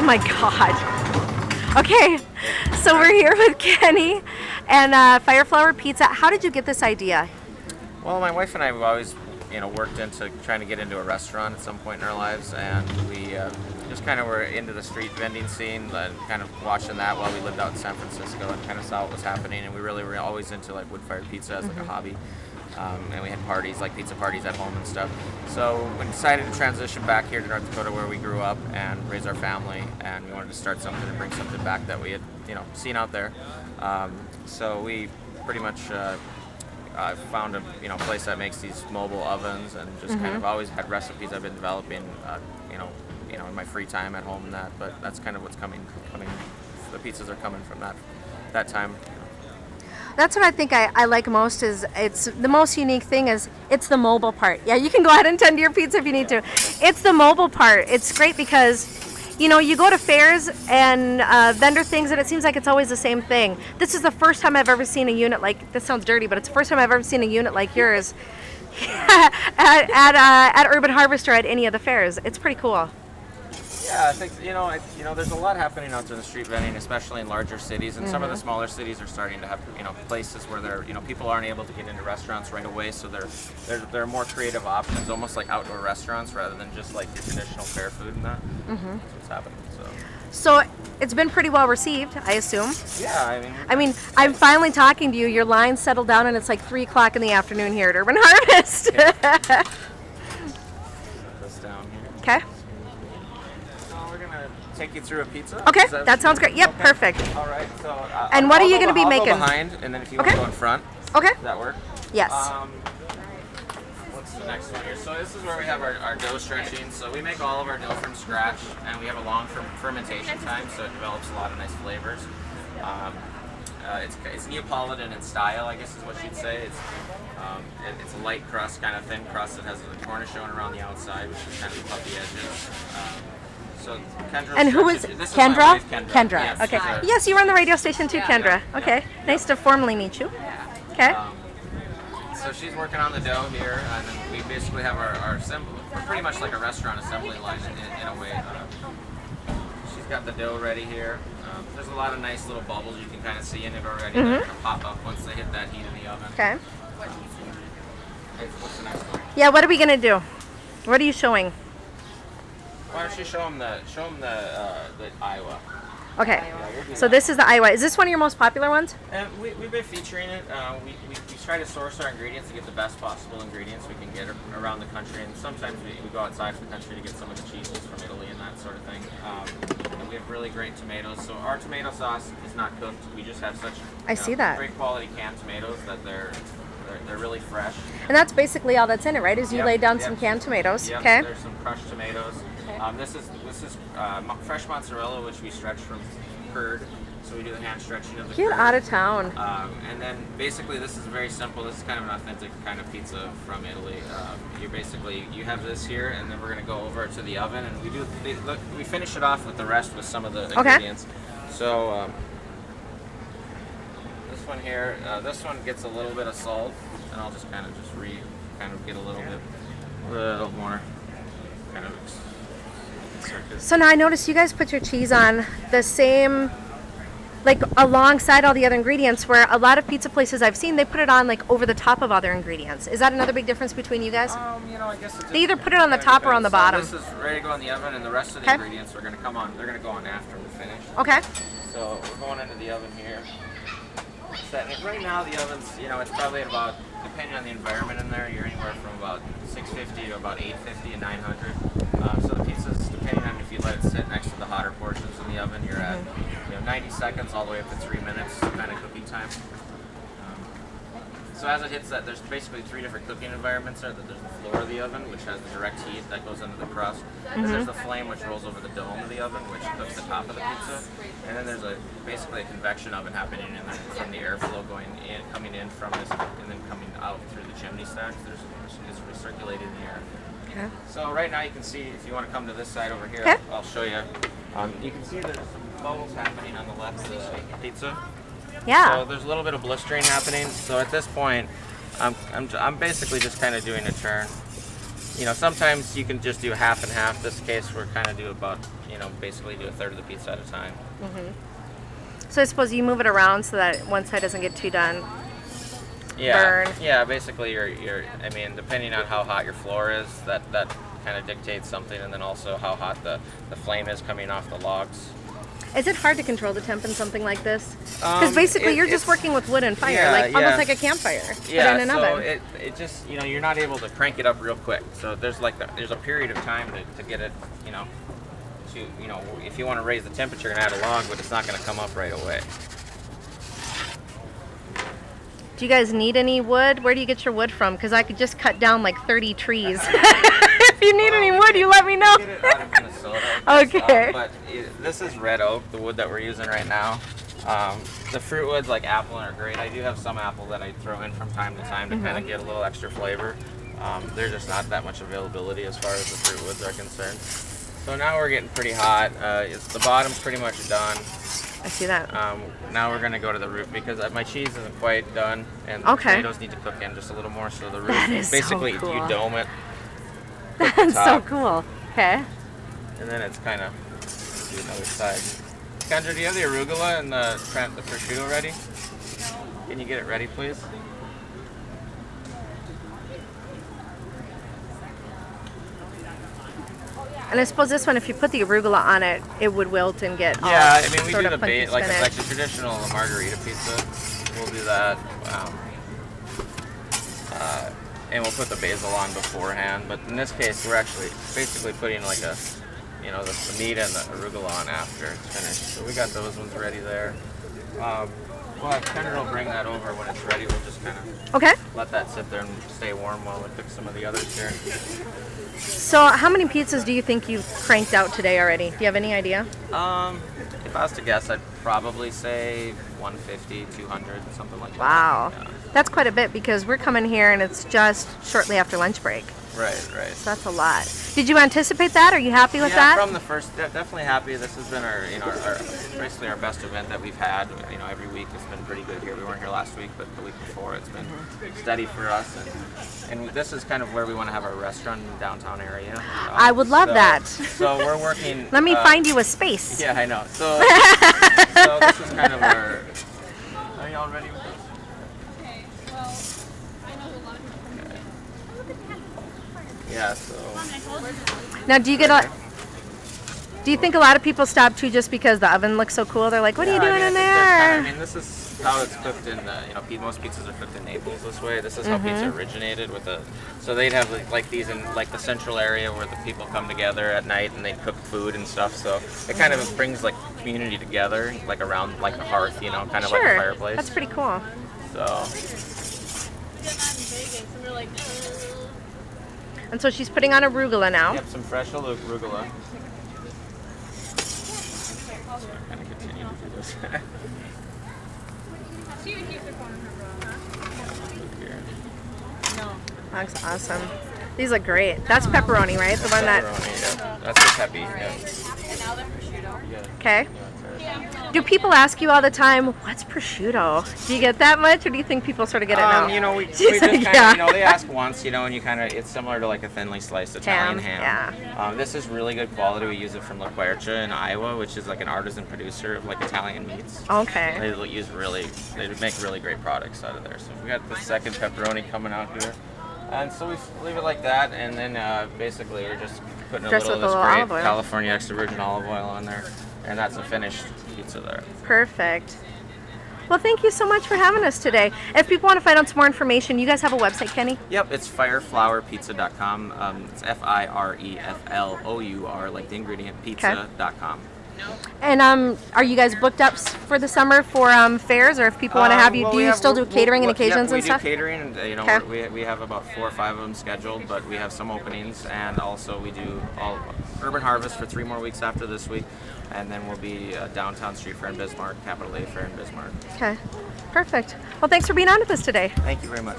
Oh my God. Okay, so we're here with Kenny and Fireflour Pizza. How did you get this idea? Well, my wife and I have always, worked into trying to get into a restaurant at some point in our lives, and we just kind of were into the street vending scene and kind of watching that while we lived out in San Francisco and kind of saw what was happening. And we really were always into like wood-fired pizza as like a hobby, and we had parties, like pizza parties at home and stuff. So we decided to transition back here to North Dakota where we grew up and raise our family, and we wanted to start something and bring something back that we had, seen out there. So we pretty much found a place that makes these mobile ovens, and just kind of always had recipes I've been developing, in my free time at home and that. But that's kind of what's coming. The pizzas are coming from that time. That's what I think I like most. Is it's the most unique thing is it's the mobile part. Yeah, you can go ahead and tend to your pizza if you need to. It's the mobile part. It's great because you go to fairs and vendor things, and it seems like it's always the same thing. This is the first time I've ever seen a unit like this. Sounds dirty, but it's the first time I've ever seen a unit like yours at Urban Harvest or at any of the fairs. It's pretty cool. Yeah, I think there's a lot happening out in the street vending, especially in larger cities, and some of the smaller cities are starting to have places where they're people aren't able to get into restaurants right away, so there are more creative options, almost like outdoor restaurants rather than just like your traditional fair food and that. That's what's happening. So it's been pretty well received, I assume. Yeah, I mean, I'm finally talking to you. Your line settled down, and it's like 3:00 in the afternoon here at Urban Harvest. Yeah. Set this down here. Okay. Take you through a pizza. Okay, that sounds great. Yep, okay. Perfect. All right, so and what are you going to be making? I'll go behind, and then if you want to go in front. Okay. Does that work? Yes. What's the next one here? So this is where we have our dough stretching. So we make all of our dough from scratch, and we have a long fermentation time, so it develops a lot of nice flavors. It's Neapolitan in style, I guess is what you'd say. It's a light crust, kind of thin crust that has a cornichon around the outside, which is kind of the puffy edges. So Kendra, and who is Kendra? Kendra. Yes, okay. Yes, you run the radio station too, Kendra. Okay. Nice to formally meet you. Okay. So she's working on the dough here, and then we basically have our assembly. We're pretty much like a restaurant assembly line in a way. She's got the dough ready here. There's a lot of nice little bubbles you can kind of see in it already. They're going to pop up once they hit that heat in the oven. Okay. What's the next one? Yeah. What are we gonna do? What are you showing? Why don't you show them the Iowa? Okay, so this is the Iowa. Is this one of your most popular ones? We've been featuring it. We try to source our ingredients to get the best possible ingredients we can get around the country, and sometimes we go outside of the country to get some of the cheeses from Italy and that sort of thing. And we have really great tomatoes. So our tomato sauce is not cooked. We just have such great quality canned tomatoes that they're really fresh. And that's basically all that's in it, right? Is you lay down some canned tomatoes. Yep, okay. There's some crushed tomatoes. This is fresh mozzarella, which we stretch from curd. So we do the hand stretching of the curd. Get out of town. And then basically this is very simple. This is kind of an authentic kind of pizza from Italy. You have this here, and then we're going to go over to the oven, and we finish it off with the rest with some of the ingredients. So this one here, this one gets a little bit of salt, and I'll just kind of get a little more kind of. So now I noticed you guys put your cheese on the same, like alongside all the other ingredients, where a lot of pizza places I've seen, they put it on like over the top of other ingredients. Is that another big difference between you guys? I guess they either put it on the top or on the bottom. So this is ready to go in the oven, and the rest of the ingredients are going to come on. They're going to go on after we finish. Okay. So we're going into the oven here. Right now the oven's, it's probably about, depending on the environment in there, you're anywhere from about 650 to about 850 and 900. So the pizza's, depending on if you let it sit next to the hotter portions in the oven, you're at 90 seconds all the way up to 3 minutes kind of cooking time. So as it hits that, there's basically 3 different cooking environments there. There's the floor of the oven, which has the direct heat that goes into the crust. And there's the flame, which rolls over the dome of the oven, which cooks the top of the pizza. And then there's basically a convection oven happening in there from the airflow coming in from this, and then coming out through the chimney stacks. It's recirculating the air. Okay. So right now you can see, if you want to come to this side over here, I'll show you. You can see there's some bubbles happening on the left of the pizza. Yeah. So there's a little bit of blistering happening. So at this point, I'm basically just kind of doing a turn. sometimes you can just do half and half. This case, we're kind of do about, basically do a third of the pizza at a time. So I suppose you move it around so that one side doesn't get too done. Yeah. Burn. Yeah, basically depending on how hot your floor is, that kind of dictates something, and then also how hot the flame is coming off the logs. Is it hard to control the temp in something like this? Because basically you're just working with wood and fire, yeah, almost like a campfire, yeah, but in an so oven. it just, you're not able to crank it up real quick. So there's a period of time to get it, if you want to raise the temperature and add a log, but it's not going to come up right away. Do you guys need any wood? Where do you get your wood from? Because I could just cut down like 30 trees. If you need any wood, you let me know. Get it out of Minnesota. Okay. But this is red oak, the wood that we're using right now. The fruit woods like apple are great. I do have some apple that I throw in from time to time to kind of get a little extra flavor. There's just not that much availability as far as the fruit woods are concerned. So now we're getting pretty hot. The bottom's pretty much done. I see that. Now we're going to go to the roof because my cheese isn't quite done, and the tomatoes need to cook in just a little more. So the roof, That is basically so cool. you dome it. That's so cool. Okay. And then it's kind of do another side. Kendra, do you have the arugula and the prosciutto ready? Can you get it ready, please? And I suppose this one, if you put the arugula on it, it would wilt and get all We sort do of the punchy like spinach. the traditional margarita pizza. We'll do that. And we'll put the basil on beforehand. But in this case, we're actually basically putting like the meat and the arugula on after it's finished. So we got those ones ready there. Kendra will bring that over when it's ready. We'll just kind of let that sit there and stay warm while we cook some of the others here. So how many pizzas do you think you've cranked out today already? Do you have any idea? If I was to guess, I'd probably say 150, 200, something like that. Wow. Yeah. That's quite a bit because we're coming here and it's just shortly after lunch break. Right. So that's a lot. Did you anticipate that? Are you happy with that? Yeah, from the first, definitely happy. This has been our basically our best event that we've had. Every week it's been pretty good here. We weren't here last week, but the week before it's been steady for us. And this is kind of where we want to have our restaurant in the downtown area. I would love that. So we're working. Let me find you a space. Yeah, I know. So this is kind of our. Are you all ready with this? Yeah, so. Now, do you think a lot of people stop too just because the oven looks so cool? They're like, "What are you doing in there?" This is how it's cooked in. Most pizzas are cooked in Naples this way. This is how pizza originated so they'd have like these in like the central area where the people come together at night and they cook food and stuff. So it kind of brings like community together, like around like a hearth, kind of like a fireplace. That's pretty cool. So. And so she's putting on arugula now. Yep, some fresh arugula. So I'm going to continue to do this. That's awesome. These look great. That's pepperoni, right? The one that. Yeah. That's the peppy. Yeah. Okay. Do people ask you all the time, "What's prosciutto?" Do you get that much, or do you think people sort of get it now? We just kind of, they ask once, and you kind of, it's similar to like a thinly sliced Italian ham. Yeah. This is really good quality. We use it from La Quercia in Iowa, which is like an artisan producer of like Italian meats. Okay. They make really great products out of there. So we got the second pepperoni coming out here. And so we leave it like that, and then basically we're just putting a little of this great California extra virgin olive oil on there. And that's a finished pizza there. Perfect. Well, thank you so much for having us today. If people want to find out some more information, you guys have a website, Kenny? Yep, it's fireflourpizza.com. It's FIREFLOUR, like the ingredient, pizza.com. And are you guys booked up for the summer for fairs, or if people want to have you, do you still do catering and occasions and stuff? We do catering, and we have about 4 or 5 of them scheduled, but we have some openings, and also we do all Urban Harvest for 3 more weeks after this week, and then we'll be downtown street fair in Bismarck, Capital A Fair in Bismarck. Okay, perfect. Well, thanks for being on with us today. Thank you very much.